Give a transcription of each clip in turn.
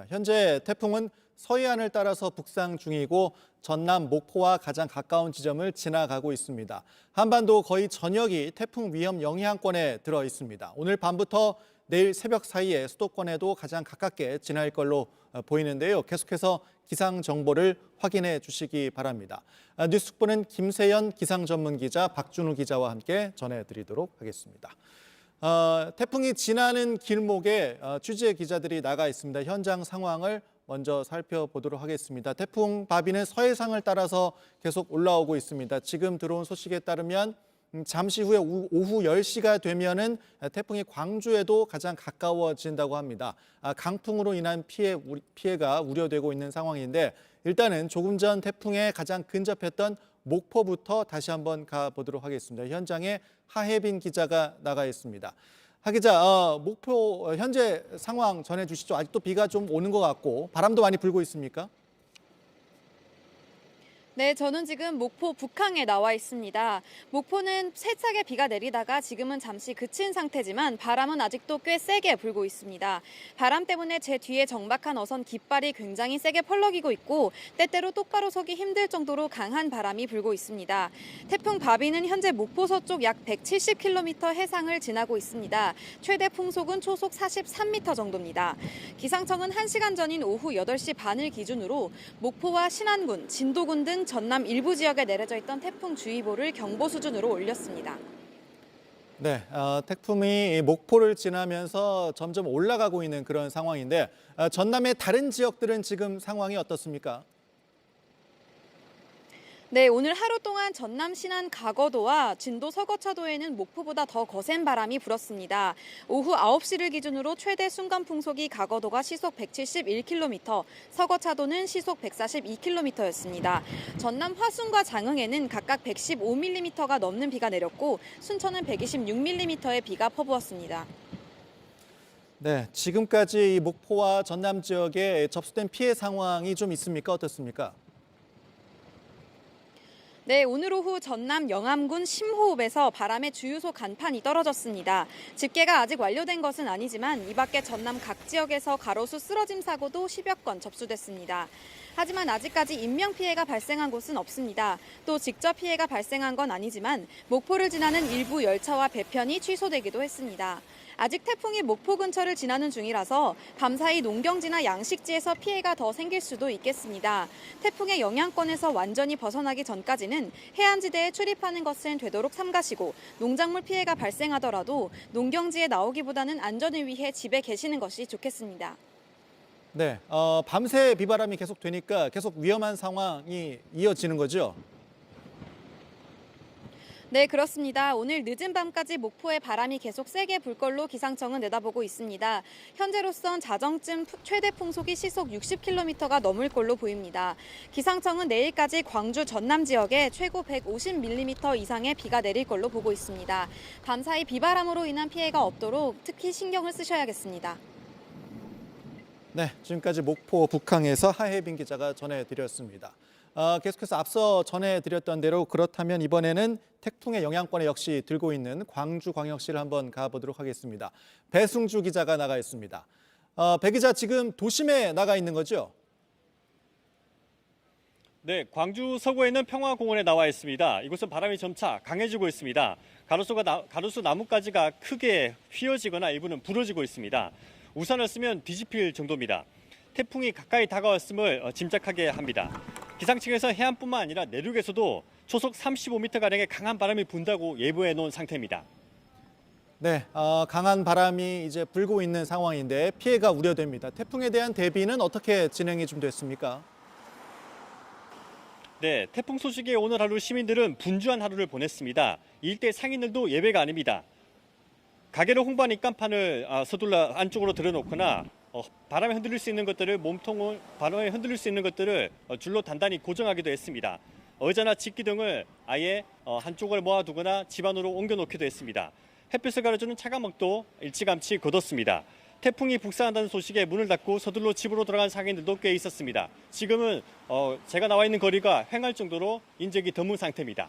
현재 태풍은 서해안을 따라서 북상 중이고 전남 목포와 가장 가까운 지점을 지나가고 있습니다. 한반도 거의 전역이 태풍 위험 영향권에 들어 있습니다. 오늘 밤부터 내일 새벽 사이에 수도권에도 가장 가깝게 지날 걸로 보이는데요. 계속해서 기상 정보를 확인해 주시기 바랍니다. 뉴스국보는 김세연 기상 전문 기자, 박준우 기자와 함께 전해드리도록 하겠습니다. 태풍이 지나는 길목에 취재 기자들이 나가 있습니다. 현장 상황을 먼저 살펴보도록 하겠습니다. 태풍 바비는 서해상을 따라서 계속 올라오고 있습니다. 지금 들어온 소식에 따르면 잠시 후에 오후 10시가 되면은 태풍이 광주에도 가장 가까워진다고 합니다. 강풍으로 인한 피해가 우려되고 있는 상황인데 일단은 조금 전 태풍에 가장 근접했던 목포부터 다시 한번 가보도록 하겠습니다. 현장에 하혜빈 기자가 나가 있습니다. 하 기자, 목포 현재 상황 전해주시죠. 아직도 비가 좀 오는 것 같고 바람도 많이 불고 있습니까? 네, 저는 지금 목포 북항에 나와 있습니다. 목포는 세차게 비가 내리다가 지금은 잠시 그친 상태지만 바람은 아직도 꽤 세게 불고 있습니다. 바람 때문에 제 뒤에 정박한 어선 깃발이 굉장히 세게 펄럭이고 있고 때때로 똑바로 서기 힘들 정도로 강한 바람이 불고 있습니다. 태풍 바비는 현재 목포 서쪽 약 170km 해상을 지나고 있습니다. 최대 풍속은 초속 43m 정도입니다. 기상청은 1시간 전인 오후 8시 반을 기준으로 목포와 신안군, 진도군 등 전남 일부 지역에 내려져 있던 태풍주의보를 경보 수준으로 올렸습니다. 네, 태풍이 목포를 지나면서 점점 올라가고 있는 그런 상황인데 전남의 다른 지역들은 지금 상황이 어떻습니까? 네, 오늘 하루 동안 전남 신안 가거도와 진도 서거차도에는 목포보다 더 거센 바람이 불었습니다. 오후 9시를 기준으로 최대 순간 풍속이 가거도가 시속 171km, 서거차도는 시속 142km였습니다. 전남 화순과 장흥에는 각각 115mm가 넘는 비가 내렸고 순천은 126mm의 비가 퍼부었습니다. 네, 지금까지 목포와 전남 지역에 접수된 피해 상황이 좀 있습니까? 어떻습니까? 네, 오늘 오후 전남 영암군 심호읍에서 바람에 주유소 간판이 떨어졌습니다. 집계가 아직 완료된 것은 아니지만 이 밖에 전남 각 지역에서 가로수 쓰러짐 사고도 10여 건 접수됐습니다. 하지만 아직까지 인명피해가 발생한 곳은 없습니다. 또 직접 피해가 발생한 건 아니지만 목포를 지나는 일부 열차와 배편이 취소되기도 했습니다. 아직 태풍이 목포 근처를 지나는 중이라서 밤사이 농경지나 양식지에서 피해가 더 생길 수도 있겠습니다. 태풍의 영향권에서 완전히 벗어나기 전까지는 해안지대에 출입하는 것은 되도록 삼가시고 농작물 피해가 발생하더라도 농경지에 나오기보다는 안전을 위해 집에 계시는 것이 좋겠습니다. 네, 밤새 비바람이 계속 되니까 계속 위험한 상황이 이어지는 거죠? 네, 그렇습니다. 오늘 늦은 밤까지 목포에 바람이 계속 세게 불 걸로 기상청은 내다보고 있습니다. 현재로선 자정쯤 최대 풍속이 시속 60km가 넘을 걸로 보입니다. 기상청은 내일까지 광주 전남 지역에 최고 150mm 이상의 비가 내릴 걸로 보고 있습니다. 밤사이 비바람으로 인한 피해가 없도록 특히 신경을 쓰셔야겠습니다. 네, 지금까지 목포 북항에서 하혜빈 기자가 전해드렸습니다. 계속해서 앞서 전해드렸던 대로 그렇다면 이번에는 태풍의 영향권에 역시 들고 있는 광주광역시를 한번 가보도록 하겠습니다. 배승주 기자가 나가 있습니다. 배 기자, 지금 도심에 나가 있는 거죠? 네, 광주 서구에 있는 평화공원에 나와 있습니다. 이곳은 바람이 점차 강해지고 있습니다. 가로수 나뭇가지가 크게 휘어지거나 일부는 부러지고 있습니다. 우산을 쓰면 뒤집힐 정도입니다. 태풍이 가까이 다가왔음을 짐작하게 합니다. 기상청에서 해안뿐만 아니라 내륙에서도 초속 35m가량의 강한 바람이 분다고 예보해 놓은 상태입니다. 네, 강한 바람이 이제 불고 있는 상황인데 피해가 우려됩니다. 태풍에 대한 대비는 어떻게 진행이 좀 됐습니까? 네, 태풍 소식에 오늘 하루 시민들은 분주한 하루를 보냈습니다. 일대 상인들도 예외가 아닙니다. 가게를 홍보한 입간판을 서둘러 안쪽으로 들여놓거나 바람에 흔들릴 수 있는 것들을 바람에 흔들릴 수 있는 것들을 줄로 단단히 고정하기도 했습니다. 의자나 집기 등을 아예 한쪽을 모아두거나 집 안으로 옮겨놓기도 했습니다. 햇빛을 가려주는 차가막도 일찌감치 걷었습니다. 태풍이 북상한다는 소식에 문을 닫고 서둘러 집으로 들어간 상인들도 꽤 있었습니다. 지금은 제가 나와 있는 거리가 횡할 정도로 인적이 드문 상태입니다.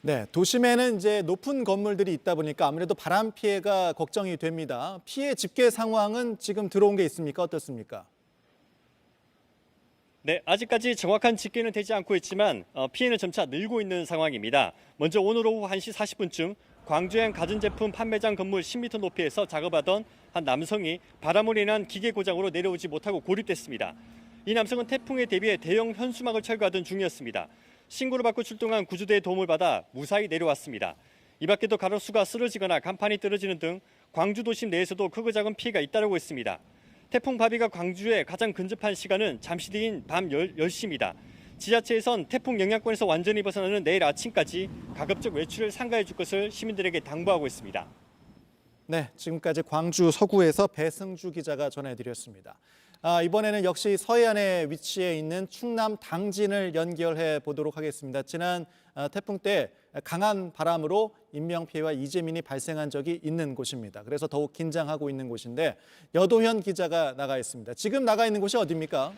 네, 도심에는 이제 높은 건물들이 있다 보니까 아무래도 바람 피해가 걱정이 됩니다. 피해 집계 상황은 지금 들어온 게 있습니까? 어떻습니까? 네, 아직까지 정확한 집계는 되지 않고 있지만 피해는 점차 늘고 있는 상황입니다. 먼저 오늘 오후 1시 40분쯤 광주행 가전제품 판매장 건물 10m 높이에서 작업하던 한 남성이 바람으로 인한 기계 고장으로 내려오지 못하고 고립됐습니다. 이 남성은 태풍에 대비해 대형 현수막을 철거하던 중이었습니다. 신고를 받고 출동한 구조대의 도움을 받아 무사히 내려왔습니다. 이 밖에도 가로수가 쓰러지거나 간판이 떨어지는 등 광주 도심 내에서도 크고 작은 피해가 잇따르고 있습니다. 태풍 바비가 광주에 가장 근접한 시간은 잠시 뒤인 밤 10시입니다. 지자체에선 태풍 영향권에서 완전히 벗어나는 내일 아침까지 가급적 외출을 삼가해 줄 것을 시민들에게 당부하고 있습니다. 네, 지금까지 광주 서구에서 배승주 기자가 전해드렸습니다. 이번에는 역시 서해안에 위치해 있는 충남 당진을 연결해 보도록 하겠습니다. 지난 태풍 때 강한 바람으로 인명피해와 이재민이 발생한 적이 있는 곳입니다. 그래서 더욱 긴장하고 있는 곳인데 여도현 기자가 나가 있습니다. 지금 나가 있는 곳이 어디입니까?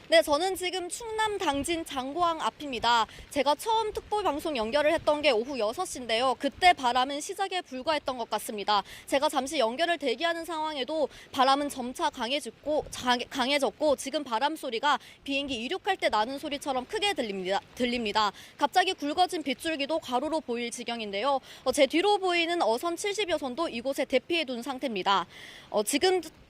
네, 저는 지금 충남 당진 장고항 앞입니다. 제가 처음 특보 방송 연결을 했던 게 오후 6시인데요. 그때 바람은 시작에 불과했던 것 같습니다. 제가 잠시 연결을 대기하는 상황에도 바람은 점차 강해졌고 지금 바람 소리가 비행기 이륙할 때 나는 소리처럼 크게 들립니다. 갑자기 굵어진 빗줄기도 가로로 보일 지경인데요. 제 뒤로 보이는 어선 70여 선도 이곳에 대피해 둔 상태입니다.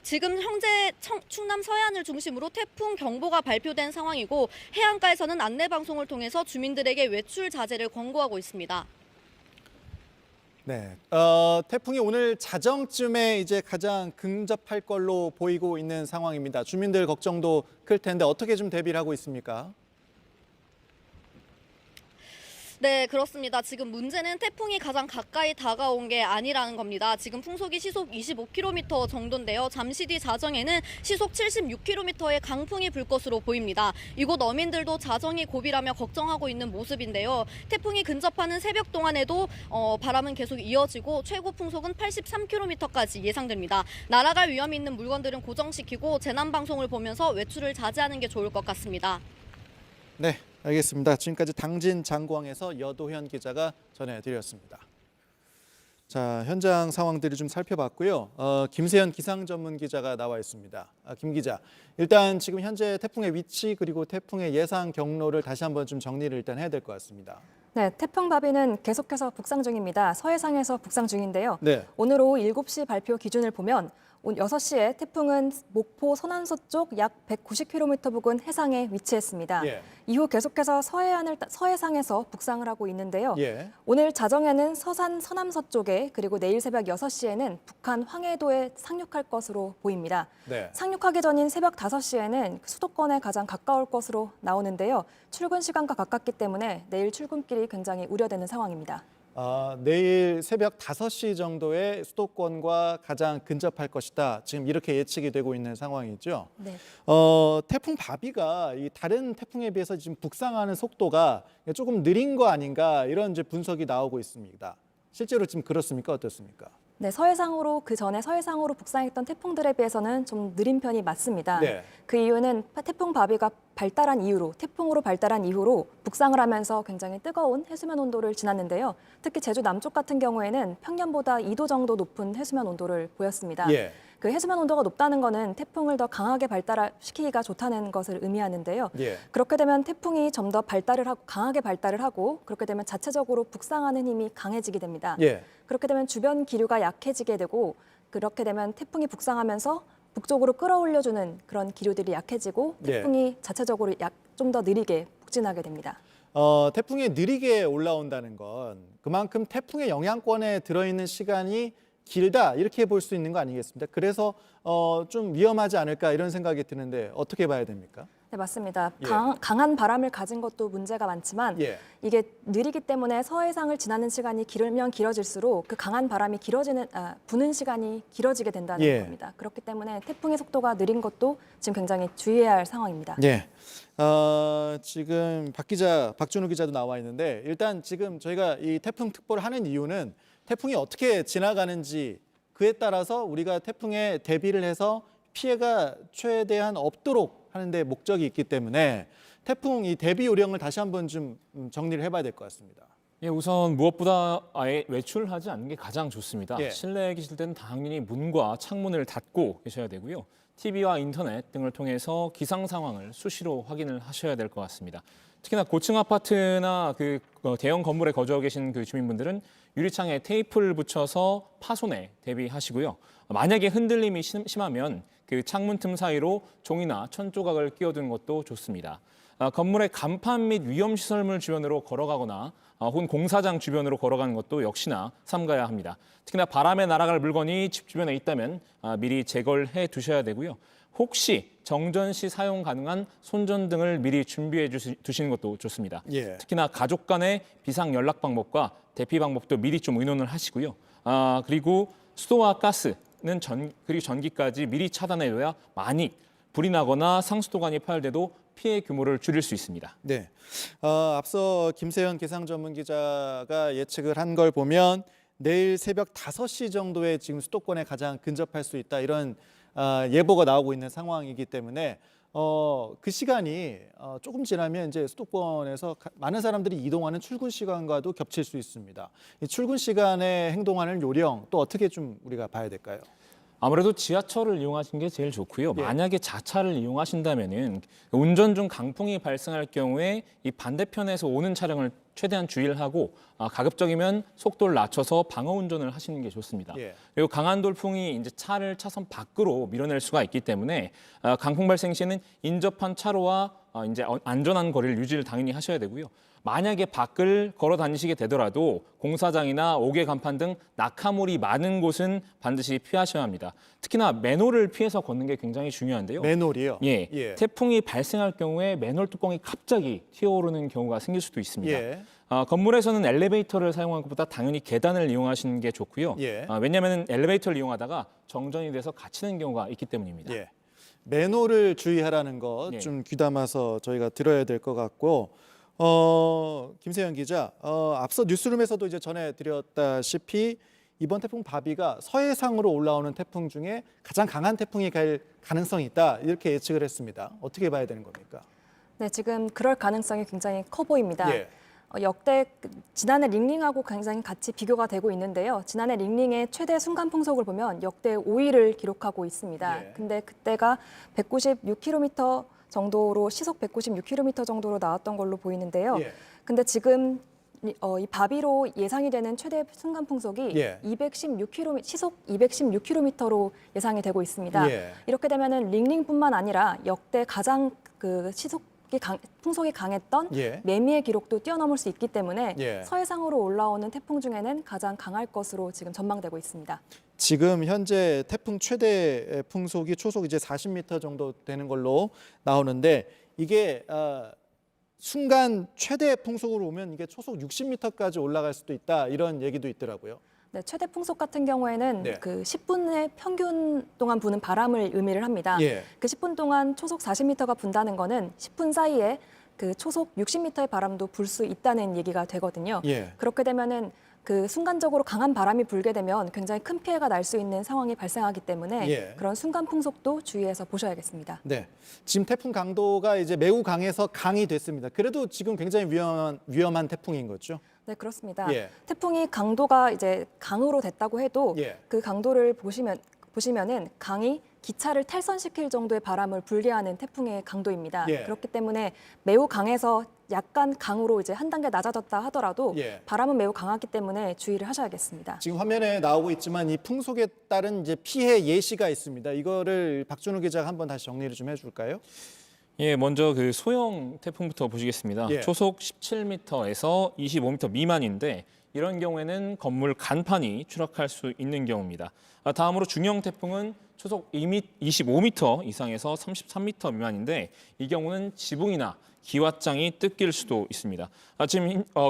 지금 현재 충남 서해안을 중심으로 태풍 경보가 발표된 상황이고 해안가에서는 안내 방송을 통해서 주민들에게 외출 자제를 권고하고 있습니다. 네, 태풍이 오늘 자정쯤에 이제 가장 근접할 걸로 보이고 있는 상황입니다. 주민들 걱정도 클 텐데 어떻게 좀 대비를 하고 있습니까? 네, 그렇습니다. 지금 문제는 태풍이 가장 가까이 다가온 게 아니라는 겁니다. 지금 풍속이 시속 25km 정도인데요. 잠시 뒤 자정에는 시속 76km의 강풍이 불 것으로 보입니다. 이곳 어민들도 자정이 고비라며 걱정하고 있는 모습인데요. 태풍이 근접하는 새벽 동안에도 바람은 계속 이어지고 최고 풍속은 83km까지 예상됩니다. 날아갈 위험이 있는 물건들은 고정시키고 재난 방송을 보면서 외출을 자제하는 게 좋을 것 같습니다. 네, 알겠습니다. 지금까지 당진 장광에서 여도현 기자가 전해드렸습니다. 자, 현장 상황들을 좀 살펴봤고요. 김세현 기상 전문 기자가 나와 있습니다. 김 기자, 일단 지금 현재 태풍의 위치 그리고 태풍의 예상 경로를 다시 한번 좀 정리를 일단 해야 될 것 같습니다. 네, 태풍 바비는 계속해서 북상 중입니다. 서해상에서 북상 중인데요. 네. 오늘 오후 7시 발표 기준을 보면 6시에 태풍은 목포 서남서쪽 약 190km 부근 해상에 위치했습니다. 예. 이후 계속해서 서해상에서 북상을 하고 있는데요. 예. 오늘 자정에는 서산 서남서쪽에 그리고 내일 새벽 6시에는 북한 황해도에 상륙할 것으로 보입니다. 네. 상륙하기 전인 새벽 5시에는 수도권에 가장 가까울 것으로 나오는데요. 출근 시간과 가깝기 때문에 내일 출근길이 굉장히 우려되는 상황입니다. 내일 새벽 5시 정도에 수도권과 가장 근접할 것이다. 지금 이렇게 예측이 되고 있는 상황이죠. 네. 태풍 바비가 이 다른 태풍에 비해서 지금 북상하는 속도가 조금 느린 거 아닌가 이런 이제 분석이 나오고 있습니다. 실제로 지금 그렇습니까? 어떻습니까? 네, 그 전에 서해상으로 북상했던 태풍들에 비해서는 좀 느린 편이 맞습니다. 네. 그 이유는 태풍 바비가 태풍으로 발달한 이후로 북상을 하면서 굉장히 뜨거운 해수면 온도를 지났는데요. 특히 제주 남쪽 같은 경우에는 평년보다 2도 정도 높은 해수면 온도를 보였습니다. 예. 그 해수면 온도가 높다는 것은 태풍을 더 강하게 발달시키기가 좋다는 것을 의미하는데요. 예. 그렇게 되면 태풍이 좀 더 강하게 발달을 하고 그렇게 되면 자체적으로 북상하는 힘이 강해지게 됩니다. 예. 그렇게 되면 주변 기류가 약해지게 되고 그렇게 되면 태풍이 북상하면서 북쪽으로 끌어올려주는 그런 기류들이 약해지고 태풍이 자체적으로 좀 더 느리게 북진하게 됩니다. 태풍이 느리게 올라온다는 건 그만큼 태풍의 영향권에 들어있는 시간이 길다 이렇게 볼 수 있는 거 아니겠습니까? 그래서 좀 위험하지 않을까 이런 생각이 드는데 어떻게 봐야 됩니까? 네, 맞습니다. 예. 강한 바람을 가진 것도 문제가 많지만 예. 이게 느리기 때문에 서해상을 지나는 시간이 길면 길어질수록 그 강한 바람이 부는 시간이 길어지게 된다는 예. 겁니다. 그렇기 때문에 태풍의 속도가 느린 것도 지금 굉장히 주의해야 할 상황입니다. 예. 지금 박준우 기자도 나와 있는데 일단 지금 저희가 이 태풍 특보를 하는 이유는 태풍이 어떻게 지나가는지 그에 따라서 우리가 태풍에 대비를 해서 피해가 최대한 없도록 하는데 목적이 있기 때문에 태풍 이 대비 요령을 다시 한번 좀 정리를 해봐야 될 것 같습니다. 예, 우선 무엇보다 아예 외출하지 않는 게 가장 좋습니다. 예. 실내에 계실 때는 당연히 문과 창문을 닫고 계셔야 되고요. TV와 인터넷 등을 통해서 기상 상황을 수시로 확인을 하셔야 될 것 같습니다. 특히나 고층 아파트나 대형 건물에 거주하고 계신 그 주민분들은 유리창에 테이프를 붙여서 파손에 대비하시고요. 만약에 흔들림이 심하면 그 창문 틈 사이로 종이나 천 조각을 끼워두는 것도 좋습니다. 건물의 간판 및 위험시설물 주변으로 걸어가거나 혹은 공사장 주변으로 걸어가는 것도 역시나 삼가야 합니다. 특히나 바람에 날아갈 물건이 집 주변에 있다면 미리 제거를 해 두셔야 되고요. 혹시 정전 시 사용 가능한 손전등을 미리 준비해 두시는 것도 좋습니다. 예. 특히나 가족 간의 비상 연락 방법과 대피 방법도 미리 좀 의논을 하시고요. 그리고 수도와 가스는 그리고 전기까지 미리 차단해둬야 만약 불이 나거나 상수도관이 파열돼도 피해 규모를 줄일 수 있습니다. 네. 앞서 김세현 기상 전문 기자가 예측을 한 걸 보면 내일 새벽 5시 정도에 지금 수도권에 가장 근접할 수 있다 이런 예보가 나오고 있는 상황이기 때문에 그 시간이 조금 지나면 이제 수도권에서 많은 사람들이 이동하는 출근 시간과도 겹칠 수 있습니다. 이 출근 시간에 행동하는 요령 또 어떻게 좀 우리가 봐야 될까요? 아무래도 지하철을 이용하시는 게 제일 좋고요. 예. 만약에 자차를 이용하신다면은 운전 중 강풍이 발생할 경우에 이 반대편에서 오는 차량을 최대한 주의를 하고 가급적이면 속도를 낮춰서 방어 운전을 하시는 게 좋습니다. 예. 그리고 강한 돌풍이 이제 차를 차선 밖으로 밀어낼 수가 있기 때문에 강풍 발생 시에는 인접한 차로와 이제 안전한 거리를 유지를 당연히 하셔야 되고요. 만약에 밖을 걸어 다니시게 되더라도 공사장이나 옥외 간판 등 낙하물이 많은 곳은 반드시 피하셔야 합니다. 특히나 맨홀을 피해서 걷는 게 굉장히 중요한데요. 맨홀이요? 예, 예. 태풍이 발생할 경우에 맨홀 뚜껑이 갑자기 튀어오르는 경우가 생길 수도 있습니다. 예. 건물에서는 엘리베이터를 사용하는 것보다 당연히 계단을 이용하시는 게 좋고요. 예. 왜냐하면 엘리베이터를 이용하다가 정전이 돼서 갇히는 경우가 있기 때문입니다. 예. 맨홀을 주의하라는 것 예. 좀 귀담아서 저희가 들어야 될 것 같고 김세현 기자, 앞서 뉴스룸에서도 이제 전해드렸다시피 이번 태풍 바비가 서해상으로 올라오는 태풍 중에 가장 강한 태풍이 갈 가능성이 있다 이렇게 예측을 했습니다. 어떻게 봐야 되는 겁니까? 네, 지금 그럴 가능성이 굉장히 커 보입니다. 예. 역대 지난해 링링하고 굉장히 같이 비교가 되고 있는데요. 지난해 링링의 최대 순간 풍속을 보면 역대 5위를 기록하고 있습니다. 예. 근데 그때가 196km 정도로 시속 196km 정도로 나왔던 걸로 보이는데요. 예. 근데 지금 이 바비로 예상이 되는 최대 순간 풍속이 예. 216km, 시속 216km로 예상이 되고 있습니다. 예. 이렇게 되면은 링링뿐만 아니라 역대 가장 풍속이 강했던 예. 매미의 기록도 뛰어넘을 수 있기 때문에 예. 서해상으로 올라오는 태풍 중에는 가장 강할 것으로 지금 전망되고 있습니다. 지금 현재 태풍 최대 풍속이 초속 이제 40m 정도 되는 걸로 나오는데 이게 순간 최대 풍속으로 오면 이게 초속 60m까지 올라갈 수도 있다 이런 얘기도 있더라고요. 네, 최대 풍속 같은 경우에는 네. 그 10분의 평균 동안 부는 바람을 의미를 합니다. 예. 그 10분 동안 초속 40m가 분다는 거는 10분 사이에 그 초속 60m의 바람도 불 수 있다는 얘기가 되거든요. 예. 그렇게 되면은 그 순간적으로 강한 바람이 불게 되면 굉장히 큰 피해가 날 수 있는 상황이 발생하기 때문에 예. 그런 순간 풍속도 주의해서 보셔야겠습니다. 네, 지금 태풍 강도가 이제 매우 강해서 강이 됐습니다. 그래도 지금 굉장히 위험한 태풍인 거죠. 네, 그렇습니다. 예. 태풍이 강도가 이제 강으로 됐다고 해도 예. 그 강도를 보시면은 강이 기차를 탈선시킬 정도의 바람을 불게 하는 태풍의 강도입니다. 예. 그렇기 때문에 매우 강해서 약간 강으로 이제 한 단계 낮아졌다 하더라도 예. 바람은 매우 강하기 때문에 주의를 하셔야겠습니다. 지금 화면에 나오고 있지만 이 풍속에 따른 이제 피해 예시가 있습니다. 이거를 박준우 기자가 한번 다시 정리를 좀 해줄까요? 예, 먼저 그 소형 태풍부터 보시겠습니다. 예. 초속 17m에서 25m 미만인데 이런 경우에는 건물 간판이 추락할 수 있는 경우입니다. 다음으로 중형 태풍은 초속 25m 이상에서 33m 미만인데 이 경우는 지붕이나 기왓장이 뜯길 수도 있습니다.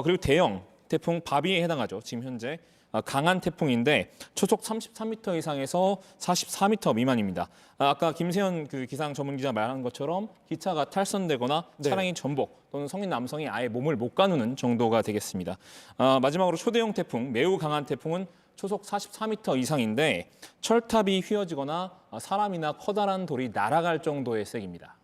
그리고 대형 태풍 바비에 해당하죠. 지금 현재 강한 태풍인데 초속 33m 이상에서 44m 미만입니다. 아까 김세현 그 기상 전문 기자 말한 것처럼 기차가 탈선되거나 네. 차량이 전복 또는 성인 남성이 아예 몸을 못 가누는 정도가 되겠습니다. 마지막으로 초대형 태풍, 매우 강한 태풍은 초속 44m 이상인데 철탑이 휘어지거나 사람이나 커다란 돌이 날아갈 정도의 세기입니다.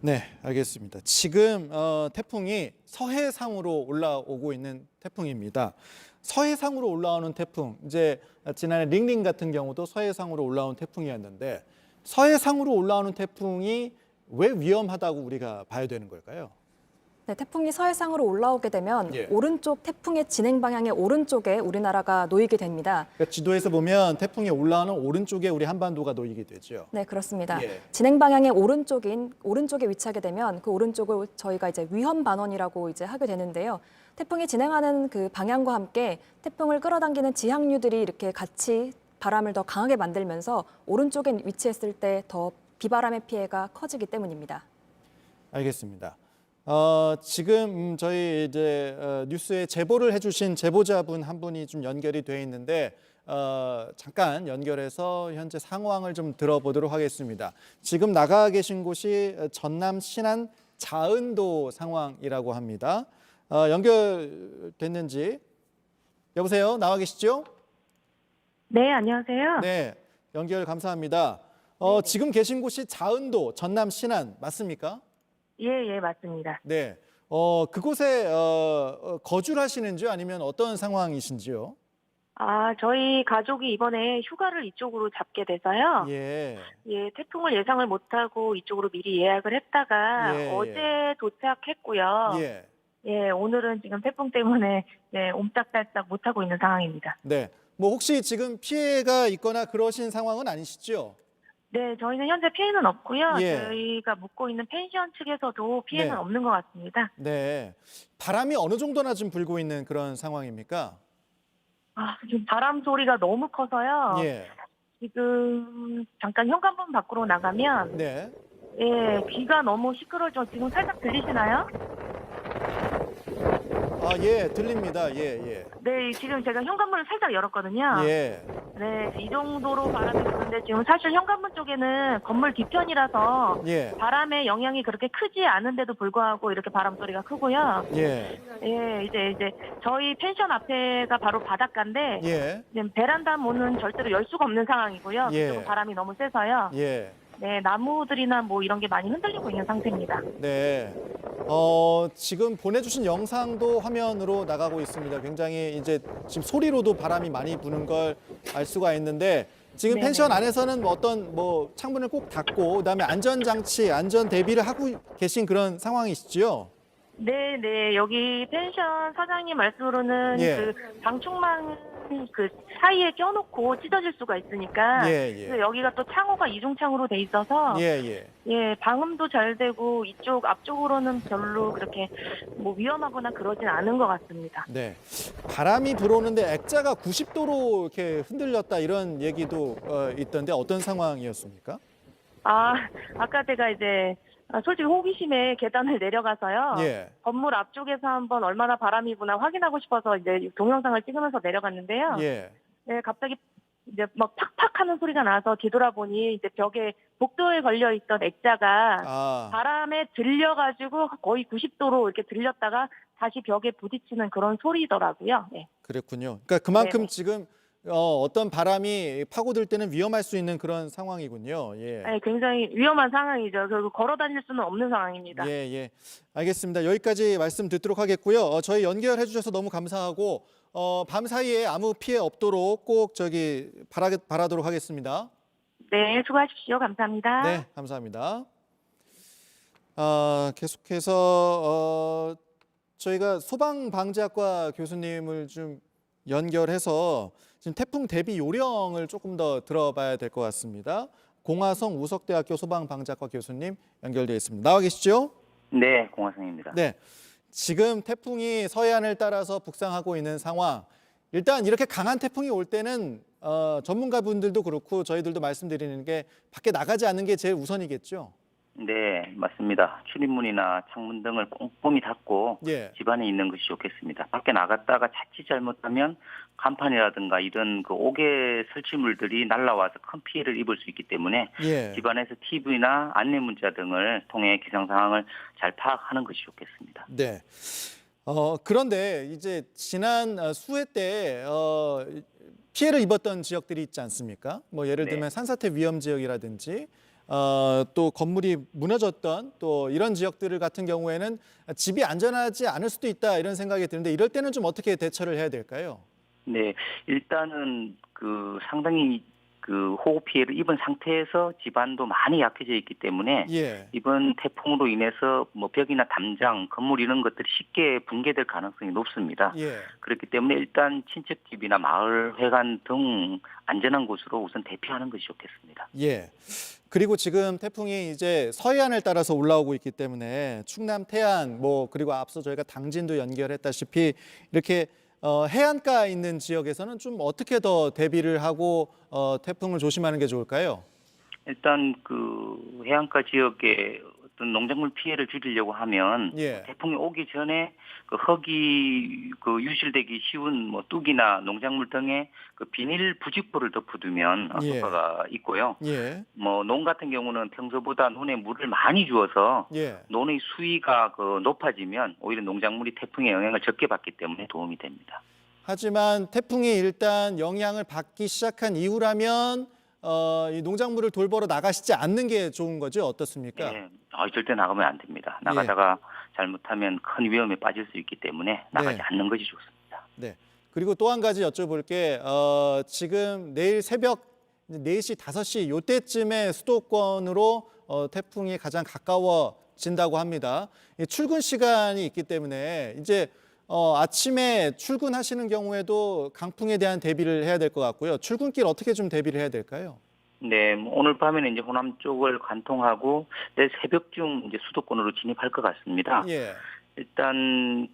네, 알겠습니다. 지금 태풍이 서해상으로 올라오고 있는 태풍입니다. 서해상으로 올라오는 태풍, 이제 지난해 링링 같은 경우도 서해상으로 올라온 태풍이었는데 서해상으로 올라오는 태풍이 왜 위험하다고 우리가 봐야 되는 걸까요? 네, 태풍이 서해상으로 올라오게 되면 예. 오른쪽 태풍의 진행 방향의 오른쪽에 우리나라가 놓이게 됩니다. 그러니까 지도에서 보면 태풍이 올라오는 오른쪽에 우리 한반도가 놓이게 되죠. 네, 그렇습니다. 예. 진행 방향의 오른쪽에 위치하게 되면 그 오른쪽을 저희가 이제 위험 반원이라고 이제 하게 되는데요. 태풍이 진행하는 그 방향과 함께 태풍을 끌어당기는 지항류들이 이렇게 같이 바람을 더 강하게 만들면서 오른쪽에 위치했을 때 더 비바람의 피해가 커지기 때문입니다. 알겠습니다. 지금 저희 이제 뉴스에 제보를 해주신 제보자분 한 분이 좀 연결이 돼 있는데 잠깐 연결해서 현재 상황을 좀 들어보도록 하겠습니다. 지금 나가 계신 곳이 전남 신안 자은도 상황이라고 합니다. 연결됐는지 여보세요? 나와 계시죠? 네, 안녕하세요. 네, 연결 감사합니다. 지금 계신 곳이 자은도 전남 신안 맞습니까? 예, 맞습니다. 네. 그곳에 거주를 하시는지요? 아니면 어떤 상황이신지요? 저희 가족이 이번에 휴가를 이쪽으로 잡게 돼서요. 예. 태풍을 예상을 못하고 이쪽으로 미리 예약을 했다가 예, 어제 도착했고요. 예. 오늘은 지금 태풍 때문에 옴짝달싹 못하고 있는 상황입니다. 네. 뭐 혹시 지금 피해가 있거나 그러신 상황은 아니시죠? 네, 저희는 현재 피해는 없고요. 예. 저희가 묵고 있는 펜션 측에서도 피해는 네. 없는 것 같습니다. 네. 바람이 어느 정도나 지금 불고 있는 그런 상황입니까? 지금 바람 소리가 너무 커서요. 예. 지금 잠깐 현관문 밖으로 나가면 네. 귀가 너무 시끄러워져. 지금 살짝 들리시나요? 예, 들립니다. 예, 네, 지금 제가 현관문을 살짝 열었거든요. 예. 네, 이 정도로 바람이 부는데 지금 사실 현관문 쪽에는 건물 뒤편이라서 예. 바람의 영향이 그렇게 크지 않은데도 불구하고 이렇게 바람 소리가 크고요. 예. 이제 저희 펜션 앞에가 바로 바닷가인데 예. 지금 베란다 문은 절대로 열 수가 없는 상황이고요. 예. 그쪽은 바람이 너무 세서요. 예. 네, 나무들이나 뭐 이런 게 많이 흔들리고 있는 상태입니다. 네. 지금 보내주신 영상도 화면으로 나가고 있습니다. 굉장히 이제 지금 소리로도 바람이 많이 부는 걸 알 수가 있는데 지금 네네. 펜션 안에서는 어떤 창문을 꼭 닫고 그다음에 안전장치, 안전 대비를 하고 계신 그런 상황이시죠? 네, 여기 펜션 사장님 말씀으로는 예. 그 방충망 그 사이에 껴놓고 찢어질 수가 있으니까 예. 그래서 여기가 또 창호가 이중창으로 돼 있어서 예. 방음도 잘 되고 이쪽 앞쪽으로는 별로 그렇게 뭐 위험하거나 그러진 않은 것 같습니다. 네. 바람이 불어오는데 액자가 90도로 이렇게 흔들렸다 이런 얘기도 있던데 어떤 상황이었습니까? 아까 제가 이제 솔직히 호기심에 계단을 내려가서요. 예. 건물 앞쪽에서 한번 얼마나 바람이 부나 확인하고 싶어서 이제 동영상을 찍으면서 내려갔는데요. 예. 네, 갑자기 이제 막 팍팍 하는 소리가 나서 뒤돌아보니 이제 벽에 복도에 걸려 있던 액자가 바람에 들려가지고 거의 90도로 이렇게 들렸다가 다시 벽에 부딪히는 그런 소리더라고요. 네. 그랬군요. 그러니까 그만큼 네네. 지금 어떤 바람이 파고들 때는 위험할 수 있는 그런 상황이군요. 예. 네, 굉장히 위험한 상황이죠. 그리고 걸어 다닐 수는 없는 상황입니다. 예. 알겠습니다. 여기까지 말씀 듣도록 하겠고요. 저희 연결해 주셔서 너무 감사하고 밤 사이에 아무 피해 없도록 꼭 바라도록 하겠습니다. 네, 수고하십시오. 감사합니다. 네, 감사합니다. 계속해서 저희가 소방방재학과 교수님을 좀 연결해서 지금 태풍 대비 요령을 조금 더 들어봐야 될 것 같습니다. 공화성 우석대학교 소방방재학과 교수님 연결되어 있습니다. 나와 계시죠? 네, 공화성입니다. 네. 지금 태풍이 서해안을 따라서 북상하고 있는 상황. 일단 이렇게 강한 태풍이 올 때는 전문가분들도 그렇고 저희들도 말씀드리는 게 밖에 나가지 않는 게 제일 우선이겠죠? 네, 맞습니다. 출입문이나 창문 등을 꼼꼼히 닫고 예. 집 안에 있는 것이 좋겠습니다. 밖에 나갔다가 자칫 잘못하면 간판이라든가 이런 그 옥외 설치물들이 날아와서 큰 피해를 입을 수 있기 때문에 예. 집 안에서 TV나 안내 문자 등을 통해 기상 상황을 잘 파악하는 것이 좋겠습니다. 네. 그런데 이제 지난 수해 때 피해를 입었던 지역들이 있지 않습니까? 뭐 예를 들면 네. 산사태 위험 지역이라든지 또 건물이 무너졌던 또 이런 지역들 같은 경우에는 집이 안전하지 않을 수도 있다 이런 생각이 드는데 이럴 때는 좀 어떻게 대처를 해야 될까요? 네, 일단은 상당히 호우 피해를 입은 상태에서 집안도 많이 약해져 있기 때문에 예. 이번 태풍으로 인해서 뭐 벽이나 담장, 건물 이런 것들이 쉽게 붕괴될 가능성이 높습니다. 예. 그렇기 때문에 일단 친척집이나 마을 회관 등 안전한 곳으로 우선 대피하는 것이 좋겠습니다. 예. 그리고 지금 태풍이 이제 서해안을 따라서 올라오고 있기 때문에 충남 태안 그리고 앞서 저희가 당진도 연결했다시피 이렇게 해안가 있는 지역에서는 좀 어떻게 더 대비를 하고 태풍을 조심하는 게 좋을까요? 일단 해안가 지역에 어떤 농작물 피해를 줄이려고 하면 예. 태풍이 오기 전에 흙이 유실되기 쉬운 뚝이나 농작물 등에 비닐 부직포를 덮어두면 예. 효과가 있고요. 예. 논 같은 경우는 평소보다 논에 물을 많이 주어서 예. 논의 수위가 높아지면 오히려 농작물이 태풍의 영향을 적게 받기 때문에 도움이 됩니다. 하지만 태풍이 일단 영향을 받기 시작한 이후라면 이 농작물을 돌보러 나가시지 않는 게 좋은 거죠? 어떻습니까? 네, 절대 나가면 안 됩니다. 나가다가 잘못하면 큰 위험에 빠질 수 있기 때문에 나가지 않는 것이 좋습니다. 네. 그리고 또 한 가지 여쭤볼 게 지금 내일 새벽 4시, 5시 이때쯤에 수도권으로 태풍이 가장 가까워진다고 합니다. 출근 시간이 있기 때문에 이제 아침에 출근하시는 경우에도 강풍에 대한 대비를 해야 될 것 같고요. 출근길 어떻게 좀 대비를 해야 될까요? 네, 오늘 밤에는 이제 호남 쪽을 관통하고 내일 새벽중 이제 수도권으로 진입할 것 같습니다. 예. 일단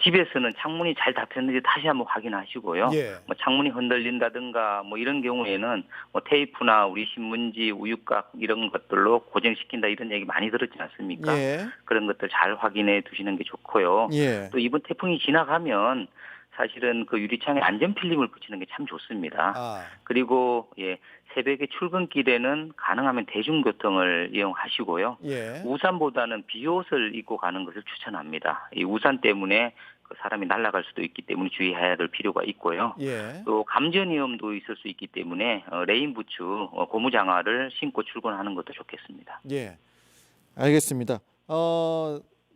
집에서는 창문이 잘 닫혔는지 다시 한번 확인하시고요. 예. 창문이 흔들린다든가 이런 경우에는 테이프나 우리 신문지, 우유곽 이런 것들로 고정시킨다 이런 얘기 많이 들었지 않습니까? 예. 그런 것들 잘 확인해 두시는 게 좋고요. 예. 또 이번 태풍이 지나가면 사실은 유리창에 안전 필름을 붙이는 게 참 좋습니다. 그리고 새벽에 출근길에는 가능하면 대중교통을 이용하시고요. 예. 우산보다는 비옷을 입고 가는 것을 추천합니다. 이 우산 때문에 사람이 날아갈 수도 있기 때문에 주의해야 될 필요가 있고요. 예. 또 감전 위험도 있을 수 있기 때문에 레인부츠, 고무장화를 신고 출근하는 것도 좋겠습니다. 예. 알겠습니다.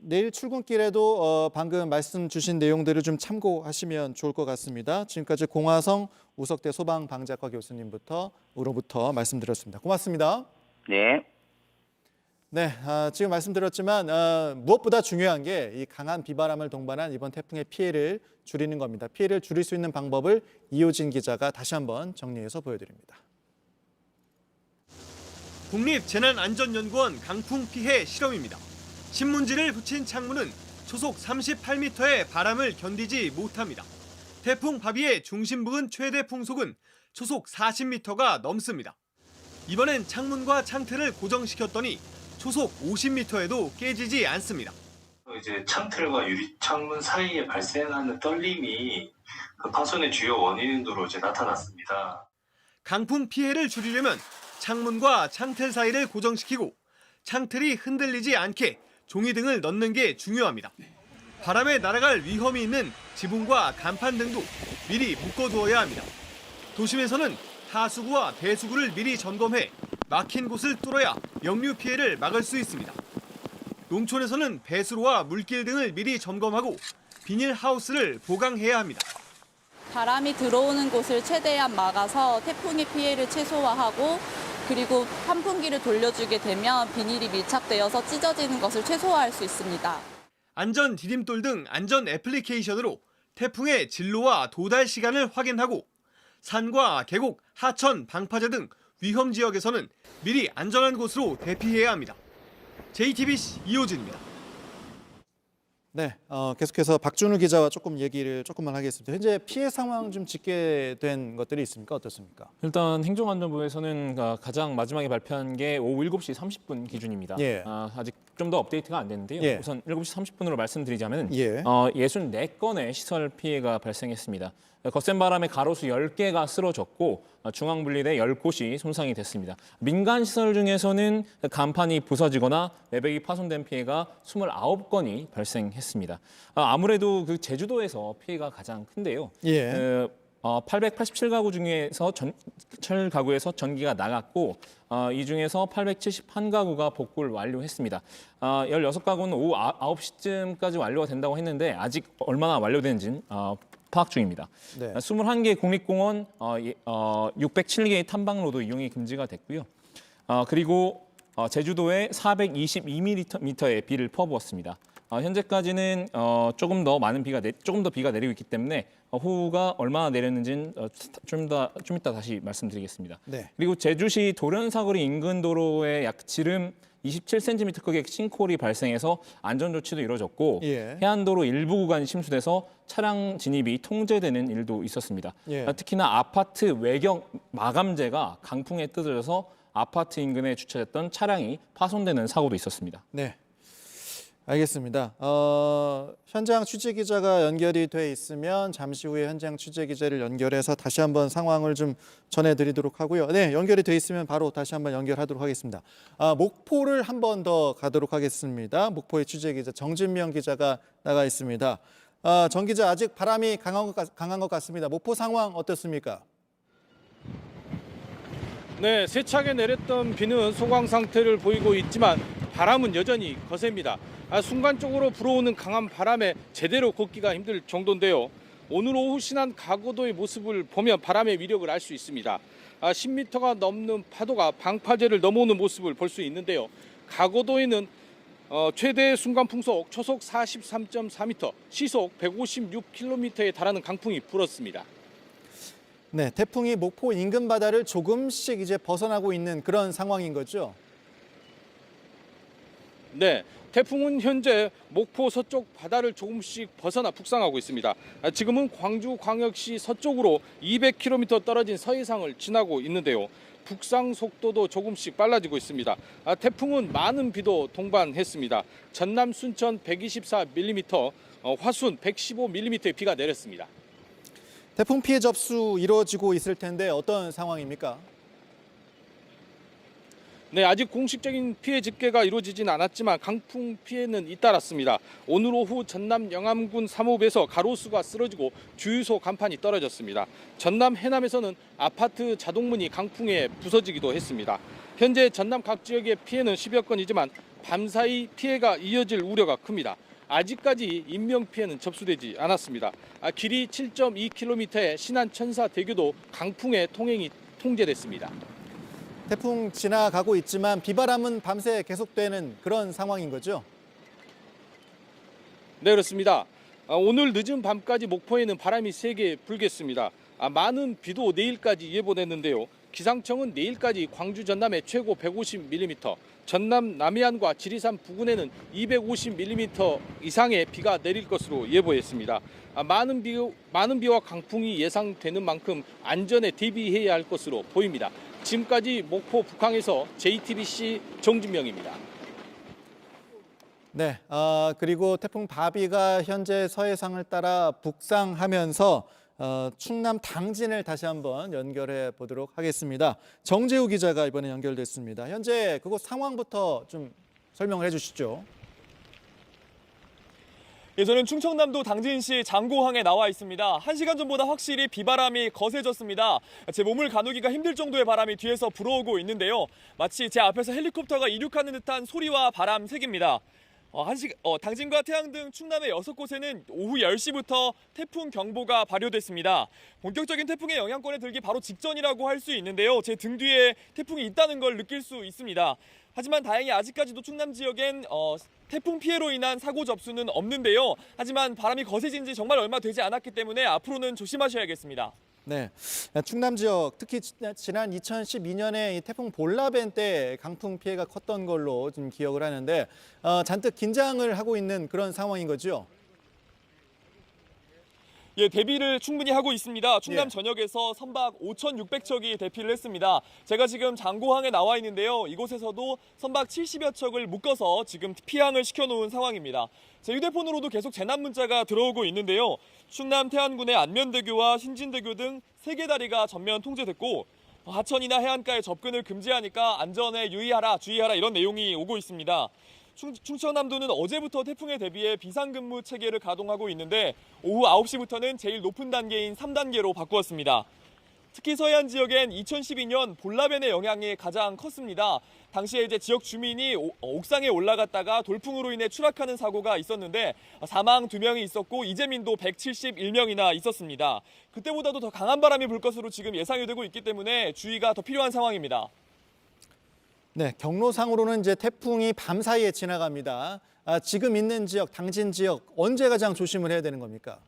내일 출근길에도 방금 말씀 주신 내용들을 좀 참고하시면 좋을 것 같습니다. 지금까지 공화성 우석대 소방방재과 교수님으로부터 말씀드렸습니다. 고맙습니다. 네. 네, 지금 말씀드렸지만 무엇보다 중요한 게 이 강한 비바람을 동반한 이번 태풍의 피해를 줄이는 겁니다. 피해를 줄일 수 있는 방법을 이호진 기자가 다시 한번 정리해서 보여드립니다. 국립재난안전연구원 강풍 피해 실험입니다. 신문지를 붙인 창문은 초속 38m의 바람을 견디지 못합니다. 태풍 바비의 중심 부근 최대 풍속은 초속 40m가 넘습니다. 이번엔 창문과 창틀을 고정시켰더니 초속 50m에도 깨지지 않습니다. 이제 창틀과 유리 창문 사이에 발생하는 떨림이 파손의 주요 원인으로 나타났습니다. 강풍 피해를 줄이려면 창문과 창틀 사이를 고정시키고 창틀이 흔들리지 않게 종이 등을 넣는 게 중요합니다. 바람에 날아갈 위험이 있는 지붕과 간판 등도 미리 묶어두어야 합니다. 도심에서는 하수구와 배수구를 미리 점검해 막힌 곳을 뚫어야 역류 피해를 막을 수 있습니다. 농촌에서는 배수로와 물길 등을 미리 점검하고 비닐하우스를 보강해야 합니다. 바람이 들어오는 곳을 최대한 막아서 태풍의 피해를 최소화하고 그리고 환풍기를 돌려주게 되면 비닐이 밀착되어서 찢어지는 것을 최소화할 수 있습니다. 안전 디딤돌 등 안전 애플리케이션으로 태풍의 진로와 도달 시간을 확인하고 산과 계곡, 하천, 방파제 등 위험 지역에서는 미리 안전한 곳으로 대피해야 합니다. JTBC 이호진입니다. 네, 계속해서 박준우 기자와 조금만 하겠습니다. 현재 피해 상황 좀 집계된 것들이 있습니까? 어떻습니까? 일단 행정안전부에서는 가장 마지막에 발표한 게 오후 7시 30분 기준입니다. 예. 아직 좀 더 업데이트가 안 됐는데요. 예. 우선 7시 30분으로 말씀드리자면 예. 64건의 시설 피해가 발생했습니다. 거센 바람에 가로수 10개가 쓰러졌고 중앙 분리대 10곳이 손상이 됐습니다. 민간 시설 중에서는 간판이 부서지거나 외벽이 파손된 피해가 29건이 발생했습니다. 아무래도 제주도에서 피해가 가장 큰데요. 예. 887가구 중에서 가구에서 전기가 나갔고 이 중에서 871가구가 복구를 완료했습니다. 16가구는 오후 9시쯤까지 완료가 된다고 했는데 아직 얼마나 완료되는지는 파악 중입니다. 네. 21개 국립공원, 607개의 탐방로도 이용이 금지가 됐고요. 그리고 제주도에 422mm의 비를 퍼부었습니다. 현재까지는 조금 더 비가 내리고 있기 때문에 호우가 얼마나 내렸는지는 좀 이따 다시 말씀드리겠습니다. 네. 그리고 제주시 도련사거리 인근 도로에 약 지름 27cm 크기의 싱크홀이 발생해서 안전 조치도 이루어졌고 예. 해안도로 일부 구간이 침수돼서 차량 진입이 통제되는 일도 있었습니다. 예. 특히나 아파트 외경 마감재가 강풍에 뜯어져서 아파트 인근에 주차했던 차량이 파손되는 사고도 있었습니다. 네. 알겠습니다. 현장 취재 기자가 연결이 돼 있으면 잠시 후에 현장 취재 기자를 연결해서 다시 한번 상황을 좀 전해드리도록 하고요. 네, 연결이 돼 있으면 바로 다시 한번 연결하도록 하겠습니다. 목포를 한 번 더 가도록 하겠습니다. 목포의 취재 기자 정진명 기자가 나가 있습니다. 정 기자, 아직 바람이 강한 것 같습니다. 목포 상황 어떻습니까? 네, 세차게 내렸던 비는 소강 상태를 보이고 있지만 바람은 여전히 거셉니다. 순간적으로 불어오는 강한 바람에 제대로 걷기가 힘들 정도인데요. 오늘 오후 신안 가고도의 모습을 보면 바람의 위력을 알 수 있습니다. 10m가 넘는 파도가 방파제를 넘어오는 모습을 볼 수 있는데요. 가고도에는 최대 순간 풍속 초속 43.4m, 시속 156km에 달하는 강풍이 불었습니다. 네, 태풍이 목포 인근 바다를 조금씩 이제 벗어나고 있는 그런 상황인 거죠? 네, 태풍은 현재 목포 서쪽 바다를 조금씩 벗어나 북상하고 있습니다. 지금은 광주광역시 서쪽으로 200km 떨어진 서해상을 지나고 있는데요. 북상 속도도 조금씩 빨라지고 있습니다. 태풍은 많은 비도 동반했습니다. 전남 순천 124mm, 화순 115mm의 비가 내렸습니다. 태풍 피해 접수 이루어지고 있을 텐데 어떤 상황입니까? 네, 아직 공식적인 피해 집계가 이루어지진 않았지만 강풍 피해는 잇따랐습니다. 오늘 오후 전남 영암군 3호에서 가로수가 쓰러지고 주유소 간판이 떨어졌습니다. 전남 해남에서는 아파트 자동문이 강풍에 부서지기도 했습니다. 현재 전남 각 지역의 피해는 10여 건이지만 밤사이 피해가 이어질 우려가 큽니다. 아직까지 인명피해는 접수되지 않았습니다. 길이 7.2km의 신안 천사대교도 강풍에 통행이 통제됐습니다. 태풍 지나가고 있지만 비바람은 밤새 계속되는 그런 상황인 거죠? 네, 그렇습니다. 오늘 늦은 밤까지 목포에는 바람이 세게 불겠습니다. 많은 비도 내일까지 예보됐는데요. 기상청은 내일까지 광주 전남에 최고 150mm, 전남 남해안과 지리산 부근에는 250mm 이상의 비가 내릴 것으로 예보했습니다. 많은 비와 강풍이 예상되는 만큼 안전에 대비해야 할 것으로 보입니다. 지금까지 목포 북항에서 JTBC 정진명입니다. 네, 그리고 태풍 바비가 현재 서해상을 따라 북상하면서 충남 당진을 다시 한번 연결해 보도록 하겠습니다. 정재우 기자가 이번에 연결됐습니다. 현재 그곳 상황부터 좀 설명을 해주시죠. 예, 저는 충청남도 당진시 장고항에 나와 있습니다. 1시간 전보다 확실히 비바람이 거세졌습니다. 제 몸을 가누기가 힘들 정도의 바람이 뒤에서 불어오고 있는데요. 마치 제 앞에서 헬리콥터가 이륙하는 듯한 소리와 바람 색입니다. 당진과 태안 등 충남의 6곳에는 오후 10시부터 태풍 경보가 발효됐습니다. 본격적인 태풍의 영향권에 들기 바로 직전이라고 할 수 있는데요. 제 등 뒤에 태풍이 있다는 걸 느낄 수 있습니다. 하지만 다행히 아직까지도 충남 지역엔 태풍 피해로 인한 사고 접수는 없는데요. 하지만 바람이 거세진 지 정말 얼마 되지 않았기 때문에 앞으로는 조심하셔야겠습니다. 네, 충남 지역 특히 지난 2012년에 이 태풍 볼라벤 때 강풍 피해가 컸던 걸로 좀 기억을 하는데 잔뜩 긴장을 하고 있는 그런 상황인 거죠? 예, 대비를 충분히 하고 있습니다. 충남 예. 전역에서 선박 5,600척이 대피를 했습니다. 제가 지금 장고항에 나와 있는데요. 이곳에서도 선박 70여 척을 묶어서 지금 피항을 시켜놓은 상황입니다. 제 휴대폰으로도 계속 재난 문자가 들어오고 있는데요. 충남 태안군의 안면대교와 신진대교 등 3개 다리가 전면 통제됐고 하천이나 해안가에 접근을 금지하니까 안전에 주의하라 이런 내용이 오고 있습니다. 충청남도는 어제부터 태풍에 대비해 비상근무 체계를 가동하고 있는데 오후 9시부터는 제일 높은 단계인 3단계로 바꾸었습니다. 특히 서해안 지역엔 2012년 볼라벤의 영향이 가장 컸습니다. 당시에 이제 지역 주민이 옥상에 올라갔다가 돌풍으로 인해 추락하는 사고가 있었는데 사망 2명이 있었고 이재민도 171명이나 있었습니다. 그때보다도 더 강한 바람이 불 것으로 지금 예상이 되고 있기 때문에 주의가 더 필요한 상황입니다. 네, 경로상으로는 이제 태풍이 밤 사이에 지나갑니다. 지금 있는 지역, 당진 지역 언제 가장 조심을 해야 되는 겁니까?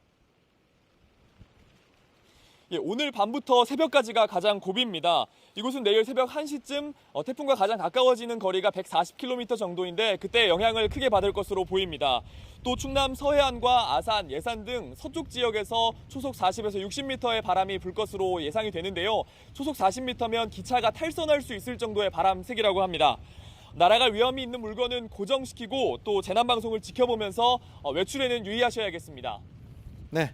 예, 오늘 밤부터 새벽까지가 가장 고비입니다. 이곳은 내일 새벽 1시쯤 태풍과 가장 가까워지는 거리가 140km 정도인데 그때 영향을 크게 받을 것으로 보입니다. 또 충남 서해안과 아산, 예산 등 서쪽 지역에서 초속 40에서 60m의 바람이 불 것으로 예상이 되는데요. 초속 40m면 기차가 탈선할 수 있을 정도의 바람색이라고 합니다. 날아갈 위험이 있는 물건은 고정시키고 또 재난방송을 지켜보면서 외출에는 유의하셔야겠습니다. 네,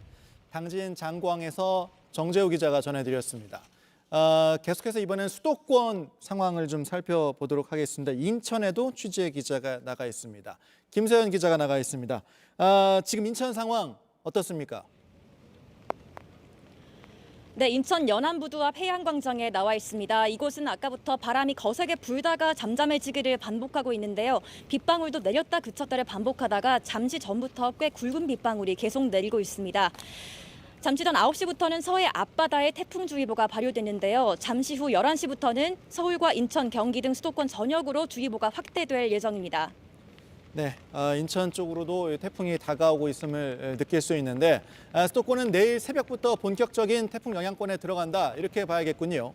당진 장광에서 정재우 기자가 전해드렸습니다. 계속해서 이번엔 수도권 상황을 좀 살펴보도록 하겠습니다. 인천에도 취재 기자가 나가 있습니다. 김세현 기자가 나가 있습니다. 지금 인천 상황 어떻습니까? 네, 인천 연안부두 앞 해양광장에 나와 있습니다. 이곳은 아까부터 바람이 거세게 불다가 잠잠해지기를 반복하고 있는데요. 빗방울도 내렸다 그쳤다를 반복하다가 잠시 전부터 꽤 굵은 빗방울이 계속 내리고 있습니다. 잠시 전 9시부터는 서해 앞바다에 태풍주의보가 발효됐는데요. 잠시 후 11시부터는 서울과 인천, 경기 등 수도권 전역으로 주의보가 확대될 예정입니다. 네, 인천 쪽으로도 태풍이 다가오고 있음을 느낄 수 있는데 수도권은 내일 새벽부터 본격적인 태풍 영향권에 들어간다 이렇게 봐야겠군요.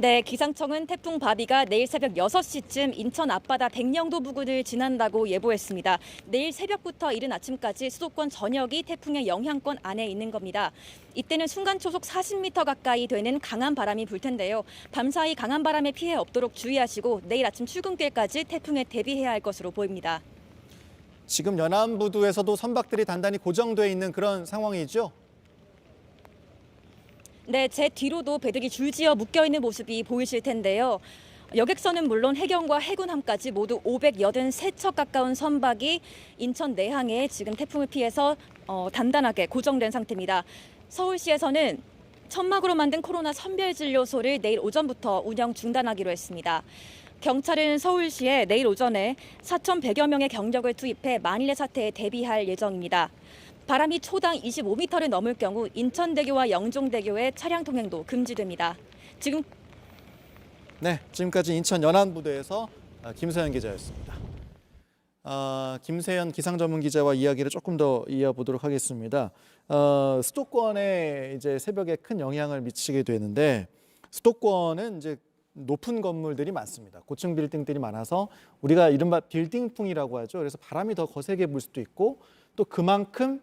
네, 기상청은 태풍 바비가 내일 새벽 6시쯤 인천 앞바다 백령도 부근을 지난다고 예보했습니다. 내일 새벽부터 이른 아침까지 수도권 전역이 태풍의 영향권 안에 있는 겁니다. 이때는 순간 초속 40m 가까이 되는 강한 바람이 불 텐데요. 밤사이 강한 바람에 피해 없도록 주의하시고 내일 아침 출근길까지 태풍에 대비해야 할 것으로 보입니다. 지금 연안부두에서도 선박들이 단단히 고정돼 있는 그런 상황이죠? 네, 제 뒤로도 배들이 줄지어 묶여있는 모습이 보이실 텐데요. 여객선은 물론 해경과 해군함까지 모두 583척 가까운 선박이 인천 내항에 지금 태풍을 피해서 단단하게 고정된 상태입니다. 서울시에서는 천막으로 만든 코로나 선별진료소를 내일 오전부터 운영 중단하기로 했습니다. 경찰은 서울시에 내일 오전에 4,100여 명의 경력을 투입해 만일의 사태에 대비할 예정입니다. 바람이 초당 25m를 넘을 경우 인천대교와 영종대교의 차량 통행도 금지됩니다. 지금까지 인천 연안부두에서 김세현 기자였습니다. 김세현 기상전문 기자와 이야기를 조금 더 이어보도록 하겠습니다. 수도권에 이제 새벽에 큰 영향을 미치게 되는데 수도권은 이제 높은 건물들이 많습니다. 고층 빌딩들이 많아서 우리가 이른바 빌딩풍이라고 하죠. 그래서 바람이 더 거세게 불 수도 있고 또 그만큼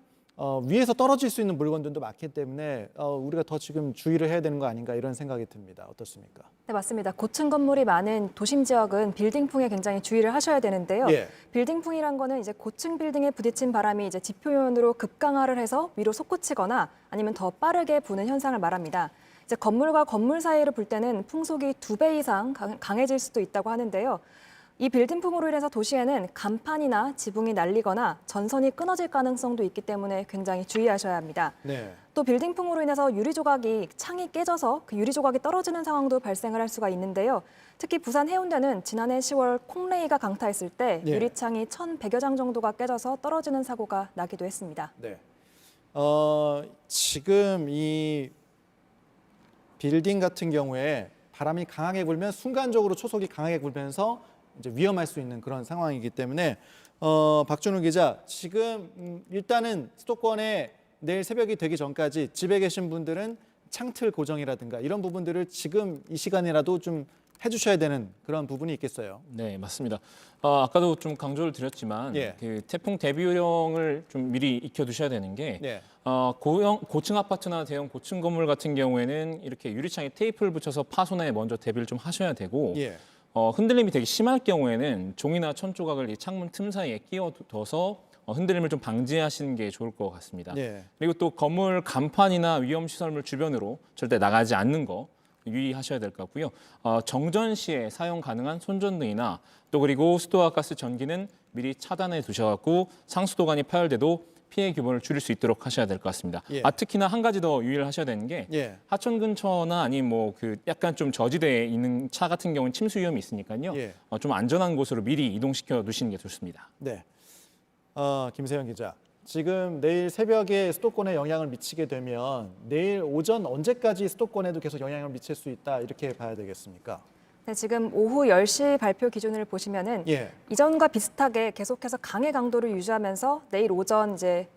위에서 떨어질 수 있는 물건들도 많기 때문에 우리가 더 지금 주의를 해야 되는 거 아닌가 이런 생각이 듭니다. 어떻습니까? 네, 맞습니다. 고층 건물이 많은 도심 지역은 빌딩풍에 굉장히 주의를 하셔야 되는데요. 예. 빌딩풍이란 거는 이제 고층 빌딩에 부딪힌 바람이 이제 지표면으로 급강하를 해서 위로 솟구치거나 아니면 더 빠르게 부는 현상을 말합니다. 이제 건물과 건물 사이를 불 때는 풍속이 2배 이상 강해질 수도 있다고 하는데요. 이 빌딩풍으로 인해서 도시에는 간판이나 지붕이 날리거나 전선이 끊어질 가능성도 있기 때문에 굉장히 주의하셔야 합니다. 네. 또 빌딩풍으로 인해서 유리 조각이 창이 깨져서 그 유리 조각이 떨어지는 상황도 발생을 할 수가 있는데요. 특히 부산 해운대는 지난해 10월 콩레이가 강타했을 때 예. 유리창이 1,100여 장 정도가 깨져서 떨어지는 사고가 나기도 했습니다. 네. 지금 이 빌딩 같은 경우에 바람이 강하게 불면 순간적으로 초속이 강하게 불면서 이제 위험할 수 있는 그런 상황이기 때문에 박준우 기자, 지금 일단은 수도권에 내일 새벽이 되기 전까지 집에 계신 분들은 창틀 고정이라든가 이런 부분들을 지금 이 시간이라도 좀 해주셔야 되는 그런 부분이 있겠어요. 네, 맞습니다. 아까도 좀 강조를 드렸지만 예. 그 태풍 대비 요령을 좀 미리 익혀두셔야 되는 게 네. 고층 아파트나 대형 고층 건물 같은 경우에는 이렇게 유리창에 테이프를 붙여서 파손에 먼저 대비를 좀 하셔야 되고 예. 흔들림이 되게 심할 경우에는 종이나 천 조각을 이 창문 틈 사이에 끼워둬서 흔들림을 좀 방지하시는 게 좋을 것 같습니다. 예. 그리고 또 건물 간판이나 위험 시설물 주변으로 절대 나가지 않는 거, 유의하셔야 될 것 같고요. 정전 시에 사용 가능한 손전등이나 또 그리고 수도와 가스 전기는 미리 차단해 두셔갖고 상수도관이 파열돼도 피해 규모를 줄일 수 있도록 하셔야 될 것 같습니다. 예. 특히나 한 가지 더 유의를 하셔야 되는 게 예. 하천 근처나 아니면 뭐 그 약간 좀 저지대에 있는 차 같은 경우는 침수 위험이 있으니까요. 예. 좀 안전한 곳으로 미리 이동시켜 두시는 게 좋습니다. 네. 김세현 기자. 지금 내일 새벽에 수도권에 영향을 미치게 되면 내일 오전 언제까지 수도권에도 계속 영향을 미칠 수 있다 이렇게 봐야 되겠습니까? 네, 지금 오후 10시 발표 기준을 보시면은 예. 이전과 비슷하게 계속해서 강의 강도를 유지하면서 내일 오전 이제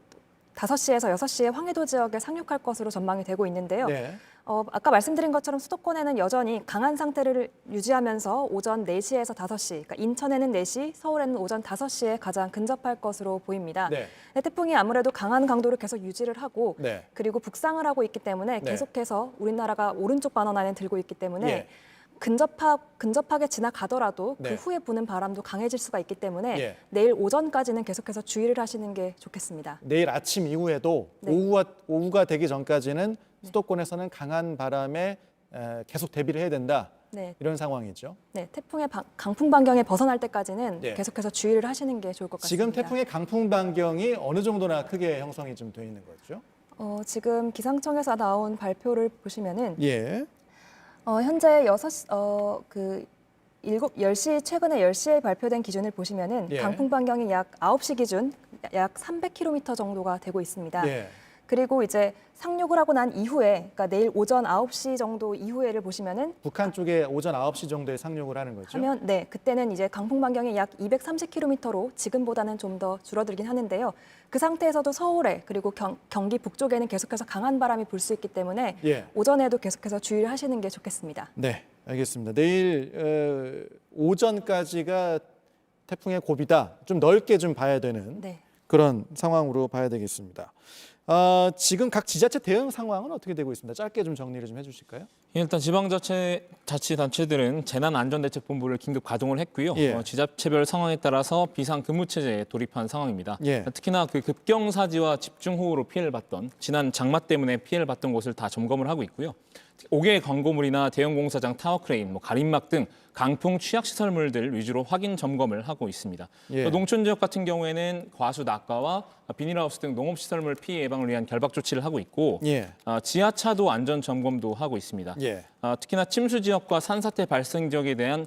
5시에서 6시에 황해도 지역에 상륙할 것으로 전망이 되고 있는데요. 네. 아까 말씀드린 것처럼 수도권에는 여전히 강한 상태를 유지하면서 오전 4시에서 5시, 그러니까 인천에는 4시, 서울에는 오전 5시에 가장 근접할 것으로 보입니다. 네. 태풍이 아무래도 강한 강도를 계속 유지를 하고 네. 그리고 북상을 하고 있기 때문에 네. 계속해서 우리나라가 오른쪽 반원안을 들고 있기 때문에 예. 근접하게 지나가더라도 네. 그 후에 부는 바람도 강해질 수가 있기 때문에 예. 내일 오전까지는 계속해서 주의를 하시는 게 좋겠습니다. 내일 아침 이후에도 네. 오후가 되기 전까지는 수도권에서는 강한 바람에 계속 대비를 해야 된다. 네. 이런 상황이죠. 네, 태풍의 강풍 반경에 벗어날 때까지는 네. 계속해서 주의를 하시는 게 좋을 것 같습니다. 지금 태풍의 강풍 반경이 어느 정도나 크게 형성이 좀 돼 있는 거죠? 지금 기상청에서 나온 발표를 보시면은 예. 현재 10시 최근에 10시에 발표된 기준을 보시면은 예. 강풍 반경이 약 9시 기준 약 300km 정도가 되고 있습니다. 예. 그리고 이제 상륙을 하고 난 이후에, 그러니까 내일 오전 9시 정도 이후에를 보시면은 북한 쪽에 오전 9시 정도에 상륙을 하는 거죠? 하면 네, 그때는 이제 강풍 반경이 약 230km로 지금보다는 좀 더 줄어들긴 하는데요. 그 상태에서도 서울에 그리고 경기 북쪽에는 계속해서 강한 바람이 불 수 있기 때문에 예. 오전에도 계속해서 주의를 하시는 게 좋겠습니다. 네, 알겠습니다. 내일 오전까지가 태풍의 고비다. 좀 넓게 좀 봐야 되는 네. 그런 상황으로 봐야 되겠습니다. 지금 각 지자체 대응 상황은 어떻게 되고 있습니다. 짧게 좀 정리를 좀 해주실까요? 일단 지방자치단체들은 재난안전대책본부를 긴급 가동을 했고요. 예. 지자체별 상황에 따라서 비상근무체제에 돌입한 상황입니다. 예. 특히나 그 급경사지와 집중호우로 피해를 봤던 지난 장마 때문에 피해를 봤던 곳을 다 점검을 하고 있고요. 5개의 광고물이나 대형 공사장 타워크레인, 가림막 등 강풍 취약시설물들 위주로 확인 점검을 하고 있습니다. 예. 농촌 지역 같은 경우에는 과수 낙과와 비닐하우스 등 농업시설물 피해 예방을 위한 결박 조치를 하고 있고 예. 지하차도 안전 점검도 하고 있습니다. 예. 특히나 침수 지역과 산사태 발생 지역에 대한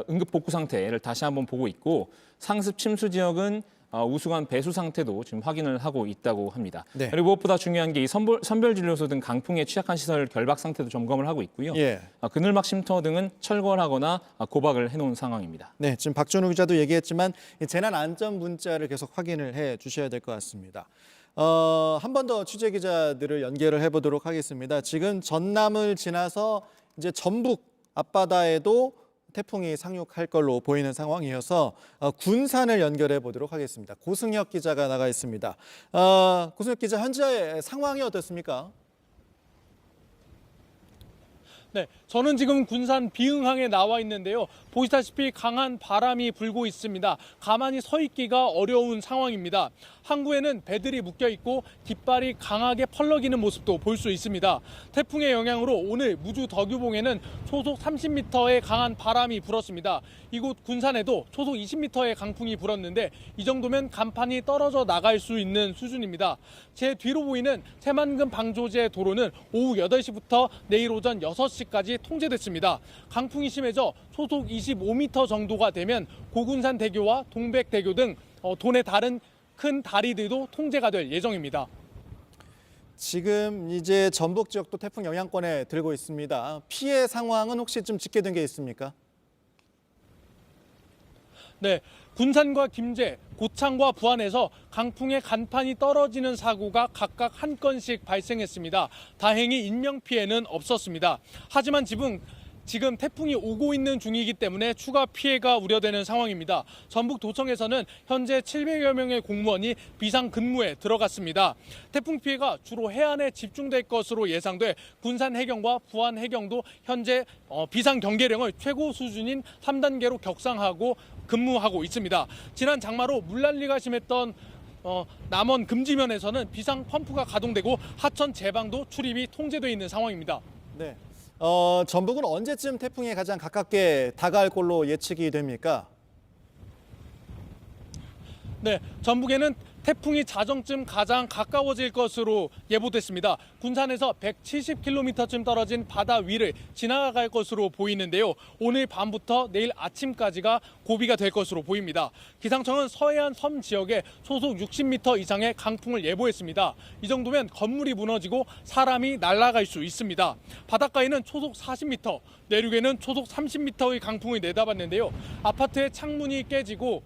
응급 복구 상태를 다시 한번 보고 있고 상습 침수 지역은 우수관 배수 상태도 지금 확인을 하고 있다고 합니다. 네. 그리고 무엇보다 중요한 게 이 선별진료소 등 강풍에 취약한 시설 결박 상태도 점검을 하고 있고요. 예. 그늘막 쉼터 등은 철거하거나 고박을 해놓은 상황입니다. 네, 지금 박준우 기자도 얘기했지만 이 재난안전 문자를 계속 확인을 해 주셔야 될 것 같습니다. 한 번 더 취재 기자들을 연결을 해보도록 하겠습니다. 지금 전남을 지나서 이제 전북 앞바다에도 태풍이 상륙할 걸로 보이는 상황이어서 군산을 연결해 보도록 하겠습니다. 고승혁 기자가 나가 있습니다. 고승혁 기자, 현재 상황이 어떻습니까? 네, 저는 지금 군산 비흥항에 나와 있는데요. 보시다시피 강한 바람이 불고 있습니다. 가만히 서 있기가 어려운 상황입니다. 항구에는 배들이 묶여 있고 깃발이 강하게 펄럭이는 모습도 볼 수 있습니다. 태풍의 영향으로 오늘 무주 덕유봉에는 초속 30m의 강한 바람이 불었습니다. 이곳 군산에도 초속 20m의 강풍이 불었는데 이 정도면 간판이 떨어져 나갈 수 있는 수준입니다. 제 뒤로 보이는 새만금 방조제 도로는 오후 8시부터 내일 오전 6시까지 통제됐습니다. 강풍이 심해져 소속 25m 정도가 되면 고군산 대교와 동백대교 등 도내 다른 큰 다리들도 통제가 될 예정입니다. 지금 이제 전북 지역도 태풍 영향권에 들고 있습니다. 피해 상황은 혹시 좀 집계된 게 있습니까? 네, 군산과 김제, 고창과 부안에서 강풍에 간판이 떨어지는 사고가 각각 한 건씩 발생했습니다. 다행히 인명피해는 없었습니다. 하지만 지금 태풍이 오고 있는 중이기 때문에 추가 피해가 우려되는 상황입니다. 전북도청에서는 현재 700여 명의 공무원이 비상근무에 들어갔습니다. 태풍 피해가 주로 해안에 집중될 것으로 예상돼 군산 해경과 부안 해경도 현재 비상경계령을 최고 수준인 3단계로 격상하고 근무하고 있습니다. 지난 장마로 물난리가 심했던 남원 금지면에서는 비상 펌프가 가동되고 하천 제방도 출입이 통제돼 있는 상황입니다. 네. 전북은 언제쯤 태풍에 가장 가깝게 다가갈 걸로 예측이 됩니까? 네, 전북에는 태풍이 자정쯤 가장 가까워질 것으로 예보됐습니다. 군산에서 170km쯤 떨어진 바다 위를 지나갈 것으로 보이는데요. 오늘 밤부터 내일 아침까지가 고비가 될 것으로 보입니다. 기상청은 서해안 섬 지역에 초속 60m 이상의 강풍을 예보했습니다. 이 정도면 건물이 무너지고 사람이 날아갈 수 있습니다. 바닷가에는 초속 40m, 내륙에는 초속 30m의 강풍을 내다봤는데요. 아파트의 창문에 깨지고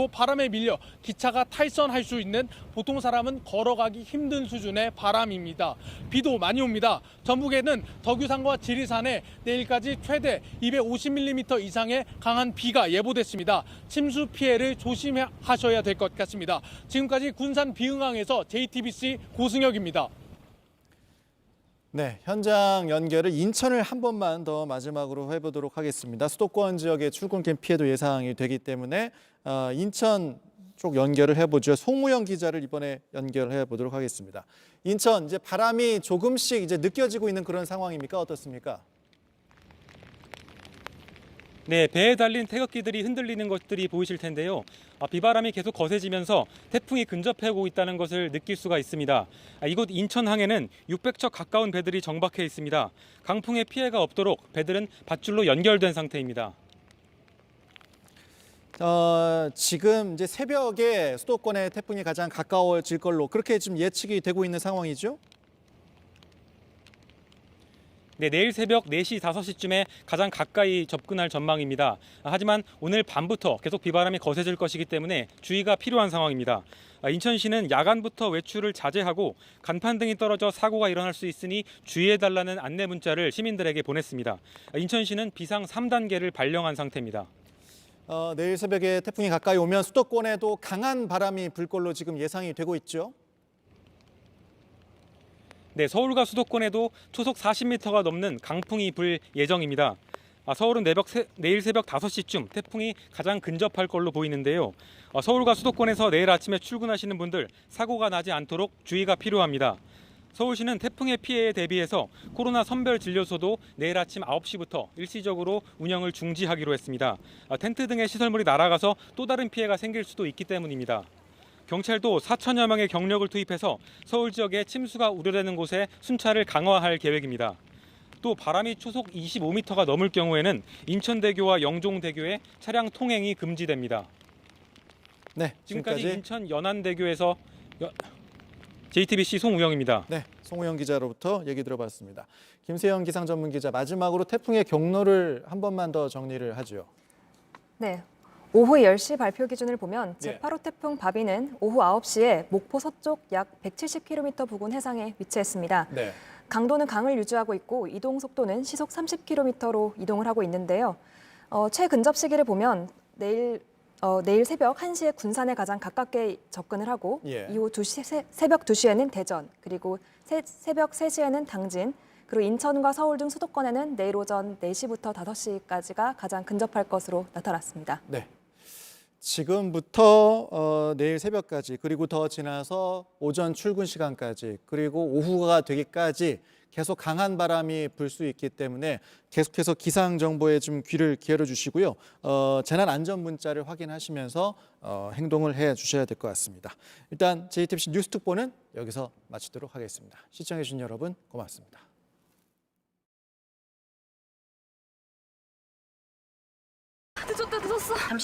바람에 밀려 기차가 탈선할 수 있는 보통 사람은 걸어가기 힘든 수준의 바람입니다. 비도 많이 옵니다. 전북에는 덕유산과 지리산에 내일까지 최대 250mm 이상의 강한 비가 예보됐습니다. 침수 피해를 조심하셔야 될 것 같습니다. 지금까지 군산 비흥항에서 JTBC 고승혁입니다. 네, 현장 연결을 인천을 한 번만 더 마지막으로 해보도록 하겠습니다. 수도권 지역의 출근길 피해도 예상이 되기 때문에 인천 쪽 연결을 해보죠. 송우영 기자를 이번에 연결해 보도록 하겠습니다. 인천 이제 바람이 조금씩 이제 느껴지고 있는 그런 상황입니까? 어떻습니까? 네, 배에 달린 태극기들이 흔들리는 것들이 보이실 텐데요. 비바람이 계속 거세지면서 태풍이 근접해오고 있다는 것을 느낄 수가 있습니다. 이곳 인천항에는 600척 가까운 배들이 정박해 있습니다. 강풍에 피해가 없도록 배들은 밧줄로 연결된 상태입니다. 지금 이제 새벽에 수도권에 태풍이 가장 가까워질 걸로 그렇게 지금 예측이 되고 있는 상황이죠? 네, 내일 새벽 4시, 5시쯤에 가장 가까이 접근할 전망입니다. 하지만 오늘 밤부터 계속 비바람이 거세질 것이기 때문에 주의가 필요한 상황입니다. 인천시는 야간부터 외출을 자제하고 간판 등이 떨어져 사고가 일어날 수 있으니 주의해달라는 안내 문자를 시민들에게 보냈습니다. 인천시는 비상 3단계를 발령한 상태입니다. 내일 새벽에 태풍이 가까이 오면 수도권에도 강한 바람이 불 걸로 지금 예상이 되고 있죠? 네, 서울과 수도권에도 초속 40m가 넘는 강풍이 불 예정입니다. 서울은 내일 새벽 5시쯤 태풍이 가장 근접할 걸로 보이는데요. 서울과 수도권에서 내일 아침에 출근하시는 분들 사고가 나지 않도록 주의가 필요합니다. 서울시는 태풍의 피해에 대비해서 코로나 선별진료소도 내일 아침 9시부터 일시적으로 운영을 중지하기로 했습니다. 텐트 등의 시설물이 날아가서 또 다른 피해가 생길 수도 있기 때문입니다. 경찰도 4천여 명의 경력을 투입해서 서울 지역에 침수가 우려되는 곳에 순찰을 강화할 계획입니다. 또 바람이 초속 25m가 넘을 경우에는 인천대교와 영종대교에 차량 통행이 금지됩니다. 네, 지금까지 인천 연안대교에서 JTBC 송우영입니다. 네, 송우영 기자로부터 얘기 들어봤습니다. 김세영 기상전문기자, 마지막으로 태풍의 경로를 한 번만 더 정리를 하죠. 네. 오후 10시 발표 기준을 보면 제8호 태풍 바비는 오후 9시에 목포 서쪽 약 170km 부근 해상에 위치했습니다. 네. 강도는 강을 유지하고 있고 이동 속도는 시속 30km로 이동을 하고 있는데요. 최근접 시기를 보면 내일 새벽 1시에 군산에 가장 가깝게 접근을 하고 이후 새벽 2시에는 대전, 그리고 새벽 3시에는 당진, 그리고 인천과 서울 등 수도권에는 내일 오전 4시부터 5시까지가 가장 근접할 것으로 나타났습니다. 네. 지금부터 내일 새벽까지, 그리고 더 지나서 오전 출근 시간까지, 그리고 오후가 되기까지 계속 강한 바람이 불 수 있기 때문에 계속해서 기상 정보에 좀 귀를 기울여 주시고요. 재난 안전 문자를 확인하시면서 행동을 해 주셔야 될 것 같습니다. 일단 JTBC 뉴스 특보는 여기서 마치도록 하겠습니다. 시청해 주신 여러분 고맙습니다. 늦었어. 잠시만.